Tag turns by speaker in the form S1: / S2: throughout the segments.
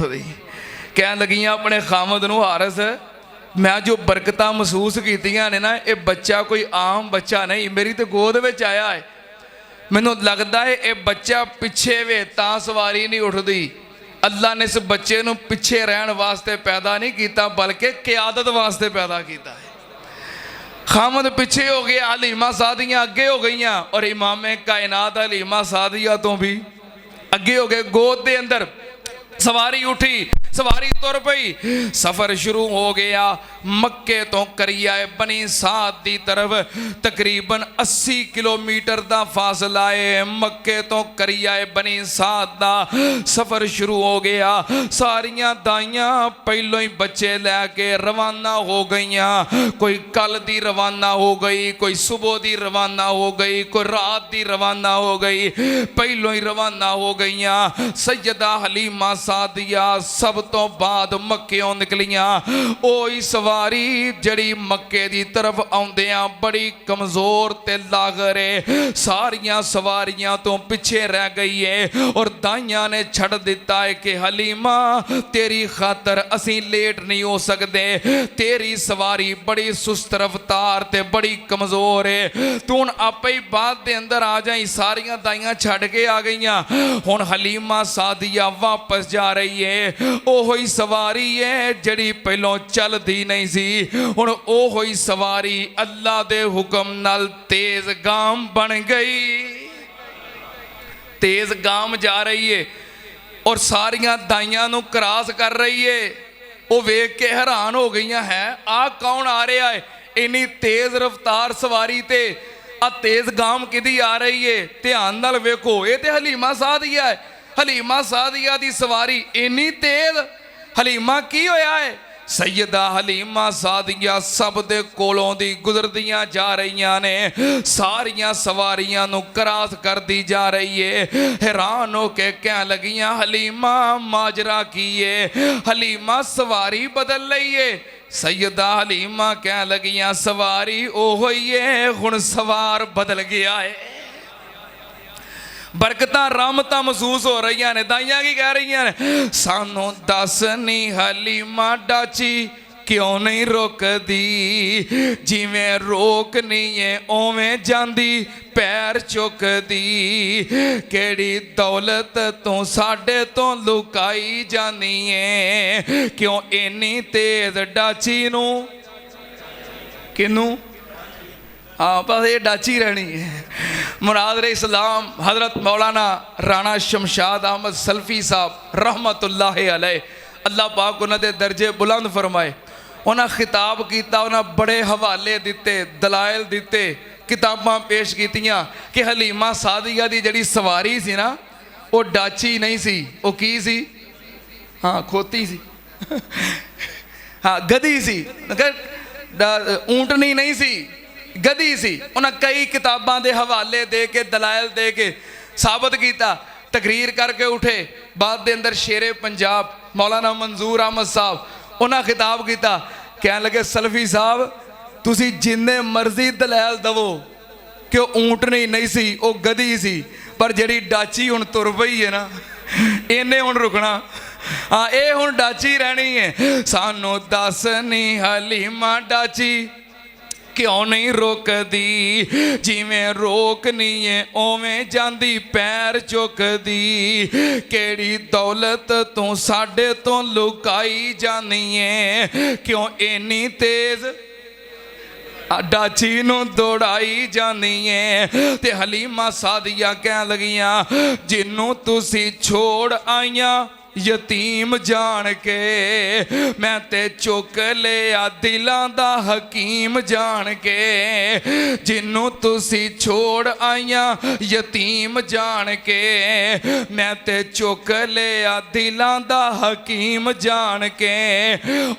S1: कह लगियां अपने खामद नूं हारस मैं जो बरकत महसूस कीतियां ने ना, ये बच्चा कोई आम बच्चा नहीं, मेरी तो गोद में आया है। मैनूं लगता है ये बच्चा पिछे वे तां सवारी नहीं उठती। अल्लाह ने इस बच्चे नूं पिछे रहन वास्ते पैदा नहीं किया, बल्कि क़यादत वास्ते पैदा किया है। खामद पिछे हो गया, हलीमा सादियाँ अगे हो गई और इमामे कायनात हलीमा सादिया तो भी अगे हो गए। गोद के अंदर सवारी उठी, सवारी तुर पई, सफ़र शुरू हो गया। मक्के तो करिया बनी साद की तरफ तकरीबन 80 किलोमीटर का फासला है। मक्के तो करिया बनी साद का सफ़र शुरू हो गया। सारियां दाइयां पहलों ही बच्चे लैके रवाना हो गई। कोई कल दी रवाना हो गई, कोई सुबह दी रवाना हो गई, कोई रात दी रवाना हो गई, पहलों ही रवाना हो गई। सैयदा हलीमा सादिया सब तो बाद मक्कियों निकलियां। ओही सवारी जड़ी मक्के दी तरफ आउंदियां बड़ी कमजोर ते लागरे, सारियां सवारियां तो पिछे रह गई है और दाइयां ने छड़ दिता है कि हलीमा तेरी खातर असी लेट नहीं हो सकते, तेरी सवारी बड़ी सुस्त रफ्तार ते बड़ी कमजोर है, तू हुण आपे ही बाद दे अंदर आ जाई। सारियां दाइयां छड़ के आ गई। हुण हलीमा सादिया वापस जा रही है। ओही सवारी है जड़ी पहलों चलदी नहीं सी, हुण ओही सवारी अल्लाह दे हुक्म नाल तेज गाम बन गई। तेज गाम जा रही है और सारियां दाइयां नूं क्रॉस कर रही है। वो वेख के हैरान हो गई है, आ कौन आ रहा है इन्नी तेज रफ्तार सवारी ते, आ तेज गाम किदी आ रही है। ध्यान नाल वेखो, ये ते हलीमा सादिया है। हलीमा सादिया दी सवारी इन्नी तेज, हलीमा की होया है। सैयदा हलीमा सादिया सब दे कोलों दी गुजरदियां जा रही ने, सारियां सवारियां नूं क्रॉस कर दी जा रही है। हैरान हो के कह लगियां हलीमा माजरा की है। हलीमा सवारी बदल रही है। सैयदा हलीमा कह लगियां सवारी ओहो ही है, हुण सवार बदल गया है। बरकत रहमत महसूस हो रही ने। दाइयां की कह रही ने, सानू दस नी हलीमा डाची क्यों नहीं रोकदी, जिवें रोकनी है उवें जांदी पैर चुकदी, केड़ी दौलत तू साडे तो लुकाई जानी है, क्यों इन्नी तेज डाची नू किनू। हाँ बस ये डाची रहनी है। मुराद इस्लाम हज़रत मौलाना राणा शमशाद अहमद सल्फी साहब रहमतुल्लाह अलैह, अल्लाह पाक उन्होंने दर्जे बुलंद फरमाए। उन्हें खिताब किया, उन्हें बड़े हवाले दिते, दलाइल दिते, किताबां पेश कीतियां कि हलीमा सादिया की जड़ी सवारी सी ना, वो डाची नहीं सी, वो की सी, हाँ खोती सी, हाँ गधी सी, ऊंटनी नहीं सी, गधी सी। उन्हें कई किताबां दे हवाले दे के दलाइल दे के साबित किया। तकरीर करके उठे, बाद दे अंदर शेरे पंजाब मौलाना मंजूर अहमद साहब उन्हें खिताब किया, कह लगे सल्फी साहब तुसी जिन्ने मर्जी दलाइल दवो कि ऊंटनी नहीं सी, वो गधी सी, पर जड़ी डाची हुण तुर पई है ना, इन्हें हुण रुकना। हाँ ये हुण डाची रहनी है। सानू दस नी हलीमा डाची क्यों नहीं रोकदी, जिवें रोकनी है उवें जांदी पैर चुकदी, केड़ी दौलत तू साडे तो लुकाई जानी है, क्यों इन्नी तेज डाची नूं दौड़ाई जानी है। ते हलीमा सादिया कह लगियां जिन्नू तुसी छोड़ आईयां यतीम जान के, मैं ते चुक लिया दिलां दा हकीम जान के, जिन्नू तुसी छोड़ आईयां यतीम जान के, मैं ते चुक लिया दिलां दा हकीम जान के,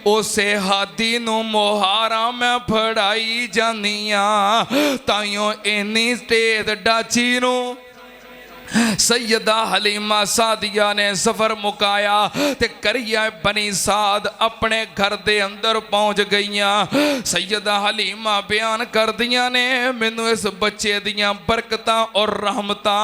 S1: उसे हादी नू मोहारा मैं फड़ाई जानियां, ताइयों इन्नी तेज डाची नू सैयदा हलीमा सादिया ने सफर मुकाया ते करिया बनी साद अपने घर दे अंदर पहुंच गईयां। सैयदा हलीमा बयान कर दियां ने मैनू इस बच्चे दियां बरकतां और रहमतां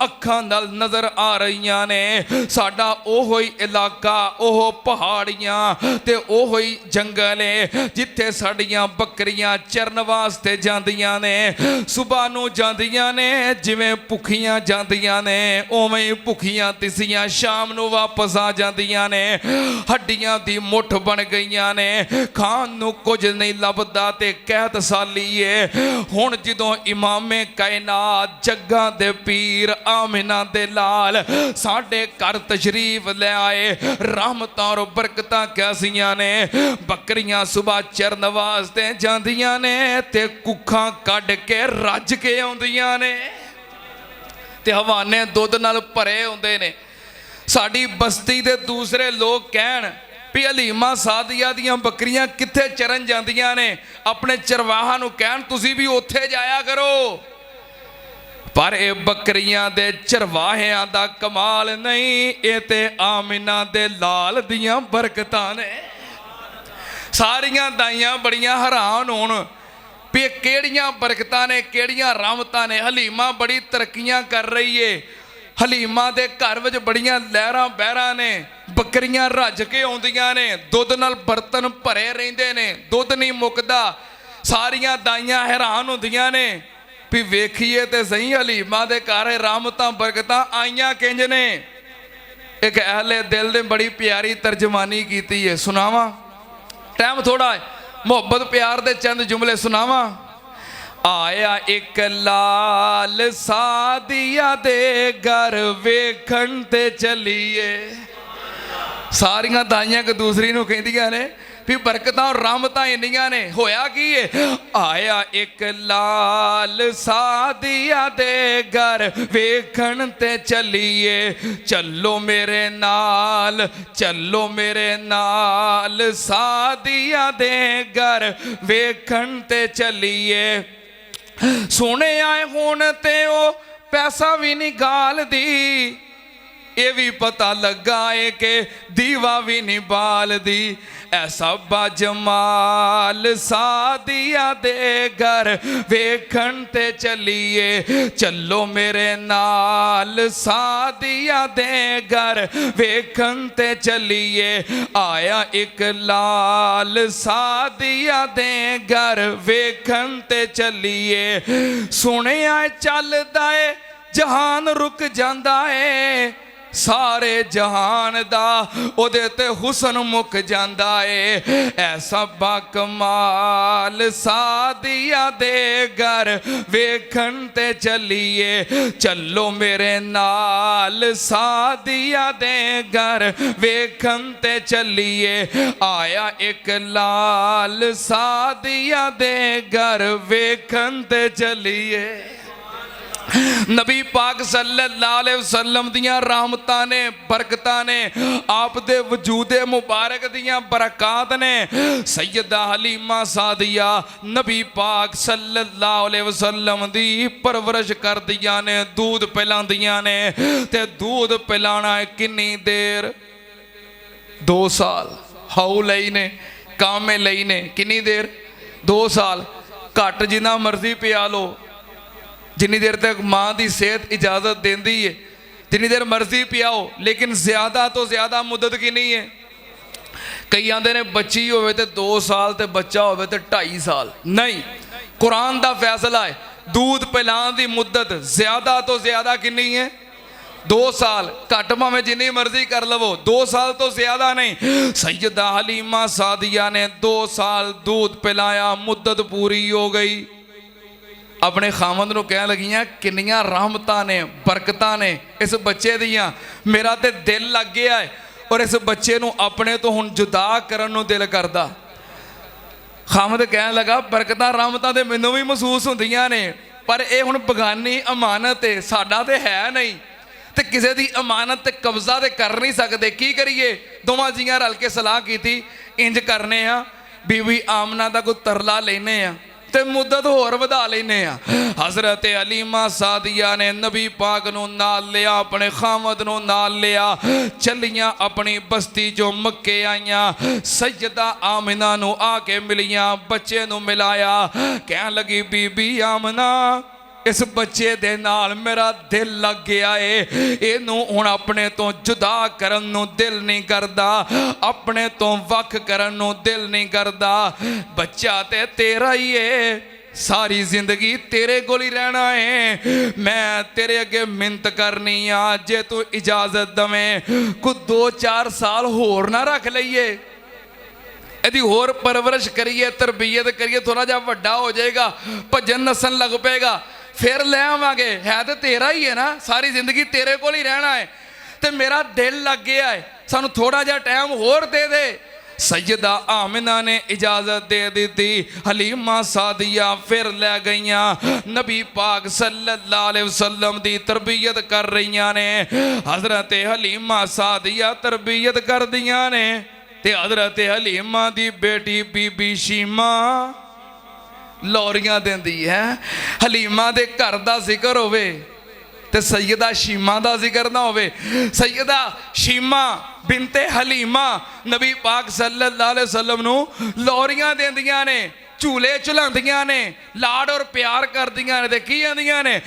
S1: अखां नाल नजर आ रही ने। साडा ओहो ही इलाका, ओहो पहाड़ियां ते ओहो ही जंगल है जिथे साडियां बकरियां चरन वास्ते जांदियां ने। सुबह नूं जांदियां ने जिवें भुखियां जांदियां ने, उवें ही भुखियां तिसियां शाम नूं वापस आ जांदियां ने। हड्डियां दी मुठ बन गईयां ने, खान नूं कुछ नहीं लभदा ते कहत साली है। हुण जदों इमामे कायनात जग्गां दे पीर आमिना दे लाल साडे घर तशरीफ ले आए, रहमतां और बरकतां कैसियां ने। बकरियां सुबह चरन वास्ते जांदियां ने ते कुखां कढ के रज के आउंदियां ने ते हवाने दुध नाल भरे हुंदे ने। साडी बस्ती दे दूसरे लोग कहण भी हलीमा सादिया दियां बकरियां कित्थे चरन जांदियां ने, अपने चरवाहां नूं कहण तुसीं भी उत्थे जाया करो। पर ये बकरियां दे चरवाहियां दा कमाल नहीं, ये ते आमिना दे लाल दियां बरकतां ने। सारियां दाइयां बड़ियां हैरान होण भी केड़ियां बरकतां ने, केड़ियां रहमतां ने। हलीमा बड़ी तरक्कियां कर रही है, हलीमा दे घर विच बड़ियां लहरां बहरां ने, बकरियां रज के आउंदियां ने, दुध नाल बर्तन भरे रहिंदे ने, दुध नहीं मुकदा। सारियां दाइयां हैरान हुंदियां ने भी वेखीए ते सही हलीमा दे घर रहमतां बरकतां आईयां किंज ने। एक अहले दिल ने बड़ी प्यारी तर्जमानी कीती है, सुनावां? टाइम थोड़ा है, मोहब्बत प्यार दे चंद जुमले सुनावा। आया एक लाल सादिया दे घर वेखण ते चलीए। सारियां दाइयां एक दूसरी नूं कहंदियां ने भी बरकतां और रहमतां इन्नियां ने, होया की है? आया एक लाल सादिया दे घर वेखण ते चलीए। चलो मेरे नाल, चलो मेरे नाल सादिया दे घर वेखण ते चलीए। सुने आए हुण ते ओ पैसा भी नहीं गाल दी, ये भी पता लगा है कि दीवा भी नहीं बाल दी। ऐसा बाजमाल सादिया दे घर वेखण ते चलीए। चलो मेरे नाल सादिया दे घर वेखण ते चलीए। आया एक लाल सादिया दे घर वेखण ते चलीए। सुने आए चलदा है जहान रुक जांदा है, सारे जहान दा ओदे ते हुसन मुक जांदा है। ऐसा बाकमाल सादिया दे घर वेखण ते चलीए। चलो मेरे नाल सादिया दे घर वेखण ते चलीए। आया एक लाल सादिया दे घर वेखण ते चलीए। नबी पाक सल्लल्लाहु अलैहि वसल्लम दियां रहमतां ने, बरकतां ने, आप दे वजूदे मुबारक दियां बरकात ने। सैयदा हलीमा सादिया नबी पाक सल्लल्लाहु अलैहि वसल्लम दी परवरिश कर दियां ने, दूध पिलांदियां ने। ते दूध पिलाना है किन्नी देर? 2 साल। हाउ लई ने, कामे लई ने किन्नी देर? 2 साल। घट जिन्ना मर्जी पिया लो, जिन्नी देर तक माँ की सेहत इजाज़त देती है, जिन्नी देर मर्जी पियाओ, लेकिन ज़्यादा तो ज़्यादा मुद्दत की नहीं है। कई आंदे ने बच्ची होवे ते 2 साल ते बच्चा होवे ते 2.5 साल। नहीं, कुरान का फैसला है दूध पिलाने की मुद्दत ज़्यादा तो ज़्यादा कितनी है? 2 साल। घट भावें जिन्नी मर्जी कर लवो, 2 साल तो ज़्यादा नहीं। सैयदा हलीमा सादिया ने 2 साल दूध पिलाया, मुद्दत पूरी हो गई। अपने खामद नूं कह लगियां किन्नियां रहमतां ने, बरकतां ने इस बच्चे दियां, मेरा ते दिल लग गया है और इस बच्चे नूं अपने तो हुण जुदा करन नूं दिल करदा। खामद कह लगा बरकतां रहमतां ते मैनूं भी महसूस हुंदियां ने, पर ये हुण बगानी अमानत है, साडा ते है नहीं, ते किसी दी अमानत ते कब्जा ते कर नहीं सकते। की करिए? दोवां जियां रल के सलाह कीती इंज करने आ, बीबी आमना दा कोई तरला लेने आ, ਤੇ ਮੁੱਦਤ ਹੋਰ ਵਧਾ ਲੈਨੇ ਆ। ਹਜ਼ਰਤ ਹਲੀਮਾ ਸਾਦੀਆ ਨੇ ਨਬੀ ਪਾਕ ਨੂੰ ਨਾਲ ਲਿਆ, ਆਪਣੇ ਖਾਮਦ ਨੂੰ ਨਾਲ ਲਿਆ, ਚੱਲੀਆਂ ਆਪਣੀ ਬਸਤੀ ਚੋਂ ਮੱਕੇ ਆਈਆਂ। ਸੈਯਦਾ ਆਮਿਨਾ ਨੂੰ ਆ ਕੇ ਮਿਲੀਆਂ, ਬੱਚੇ ਨੂੰ ਮਿਲਾਇਆ, ਕਹਿਣ ਲੱਗੀ ਬੀਬੀ ਆਮਨਾ इस बच्चे दे नाल मेरा दिल लग गया है, इनू हुण अपने तो जुदा करन नू दिल नहीं करता, अपने तो वख करन नू दिल नहीं करता। बच्चा ते तेरा ही है, सारी जिंदगी तेरे कोल ही रहना है। मैं तेरे अगे मिन्नत करनी आ, जे तू इजाजत दवें कुछ 2-4 साल होर ना रख लईए, यदि होर परवरिश करिए, तरबियत करिए, थोड़ा जा वड्डा हो जाएगा, भजन नसन लग पेगा, फिर ले आवांगे। है तो तेरा ही है ना, सारी जिंदगी तेरे को ही रहना है, तो मेरा दिल लग गया है, सानू थोड़ा जा टाइम होर दे दे। सैयदा आमिना ने इजाजत दे दी थी। हलीमा सादिया फिर ले गईयां, नबी पाक सल्लल्लाहु अलैहि वसल्लम दी तरबियत कर रही ने। हजरत हलीमा सादिया तरबियत कर दियां ने, ते हजरत हलीमा दी बेटी बीबी शीमा लौरियां देंदी है। हलीमा दे घर दा जिक्र होवे ते सैयदा शीमा दा जिक्र ना होवे। सैयदा शीमा बिनते हलीमा नबी पाक सल्लल्लाहु अलैहि वसल्लम नू लौरियां देंदियां ने, झूले झुलांदियां ने, लाड और प्यार करदियां ने, ते की आंदियां ने,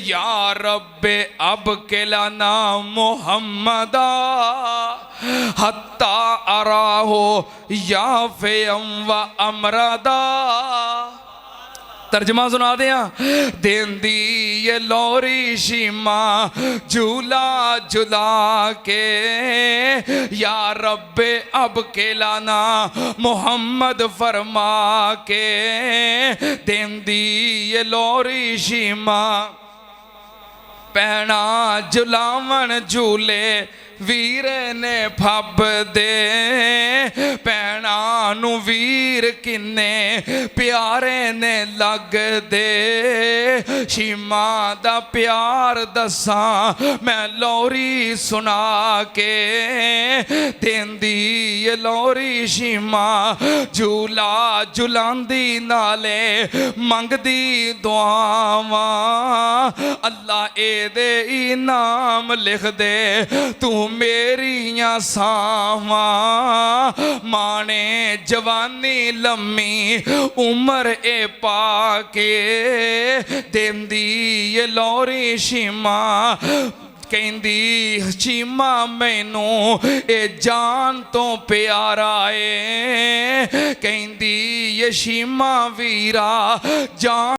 S1: या रब्बे अब केलाना मुहम्मदा हत्ता अराहो या फेम व अमरदा। तर्जमा सुना दिया। देंदी ये लौरी शीमा झूला झुला के, या रब्बे अब केलाना मोहम्मद फरमा के। देंदी ये लौरी शीमा पैना झुलावन झूले वीरे ने फब दे, पैना नू वीर किन्ने प्यारे ने लग दे। शीमा दा प्यार दसा मैं लौरी सुना के, देंदी ये लौरी शीमा झूला झुलांदी नाले मंगदी दुआवां। अल्लाह एदे इनाम लिख दे तू मेरियां सावां। माने जवानी लम्मी उम्र ए पाके, देंदी ये लौरी शीमा कहंदी शीमा मैनू ए जान तो प्यारा है। कहंदी ये शीमा वीरा जान